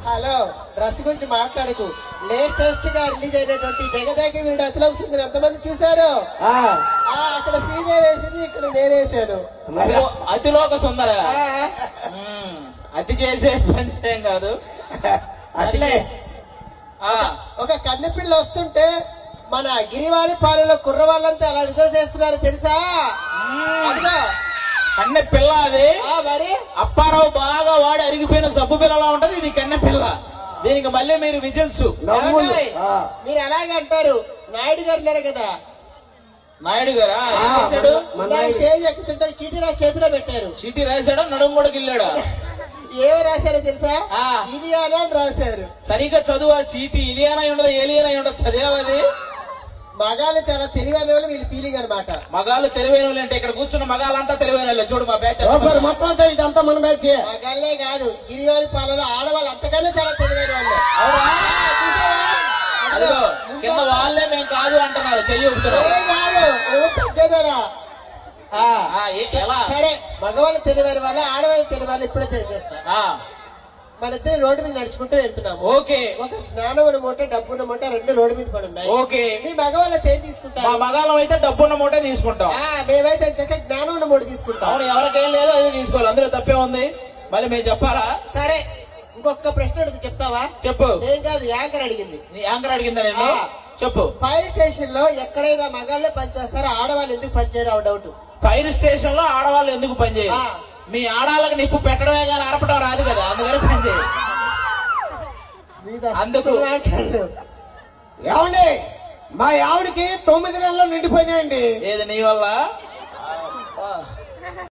Hello, dress గురించి మాట్లాడకు. Latest గా రిలీజ్ అయినటువంటి జగదేక వీరుడు అతిలోక సుందరి ఎంతమంది చూశారు? అక్కడ శ్రీదేవి వేసింది, ఇక్కడ నేను వేసాను. అతిలోక సుందర అతి చేసే పని ఏం కాదు. అట్లే ఒక కన్నెపిల్ల వస్తుంటే మన గిరివాణి పాలెంలో కుర్ర వాళ్ళంతా అలా విజయం చేస్తున్నారు తెలుసా? అదిగో కన్నె పిల్ల అది. మరి అప్పారావు బాగా వాడి అరిగిపోయిన సబ్బు పిల్లలా ఉంటది ఇది కన్నె పిల్ల. దీనికి మళ్ళీ మీరు విజిల్స్ మీరు అలాగే అంటారు. నాయుడు గారు ఉన్నారు కదా, నాయుడు గారా స్టేజ్ ఎక్కుతుంటే చీటీ నా చేతిలో పెట్టారు. చీటీ రాశాడు, నడుము కూడా గిల్లాడు. ఏమి రాశారో తెలుసా? ఇలియానా అని రాశారు. సరిగ్గా చదువు. చీటీ ఇలియానా ఉండదు, ఏలియానా ఉండదు. చదివాది. మగాళ్ళు చాలా తెలివైన వాళ్ళు వీళ్ళు ఫీలింగ్ అనమాట. మగాళ్ళు తెలివైన వాళ్ళు అంటే ఇక్కడ కూర్చున్న మగాళ్ళంతా తెలివైన వాళ్ళు. చూడు మా బ్యాచ్ మొత్తం ఇదంతా మన బ్యాచ్. మగాళ్ళే కాదు, గిరివాణి పాలెంలో ఆడవాళ్ళు అంతకన్నా చాలా తెలివైన వాళ్ళు. అదిగో కింద వాళ్ళే మేము కాదు అంటున్నారు. చెయ్యి తగ్గేదరా. ఎలా సరే, మగవాళ్ళు తెలివైన వాళ్ళు, ఆడవాళ్ళు తెలివైన వాళ్ళు ఇప్పుడే తెలియజేస్తా. మన ఇద్దరు రోడ్డు మీద నడుచుకుంటూ వెళ్తున్నాము. ఓకే. ఒక జ్ఞానమున్న మూట, డబ్బున్న మూట రెండు రోడ్డు మీద పడి ఉన్నాయి. ఓకే. మీ మగవాళ్ళతో ఏం తీసుకుంటాం? మా మగాళ్ళం అయితే డబ్బున్న మూటే తీసుకుంటాం. మేమైతే చక్కగా జ్ఞానం ఉన్న మూట తీసుకుంటాం. అవును, ఎవరికేం లేదో అదే తీసుకోవాలి. అందులో తప్పే ఉంది. మళ్ళీ మేము చెప్పాలా? సరే, ఇంకొక ప్రశ్న అడుగుతూ చెప్తావా? చెప్పు. ఏం కాదు, యాంకర్ అడిగింది. యాంకర్ అడిగిందా? నేను చెప్పు. ఫైర్ స్టేషన్ లో ఎక్కడైనా మగాళ్ళే పనిచేస్తారో ఆడవాళ్ళు ఎందుకు పనిచేయరు? డౌట్. ఫైర్ స్టేషన్ లో ఆడవాళ్ళు ఎందుకు పనిచేయరు? మీ ఆడవాళ్ళకి నిప్పు పెట్టడమే కానీ అరపడం రాదు కదా, అందుకని పనిచేయరు. అందుకు ఏమండి, మా ఆవిడికి 9 నెలలు నిండిపోయినాయండి. ఏది నీ వల్ల?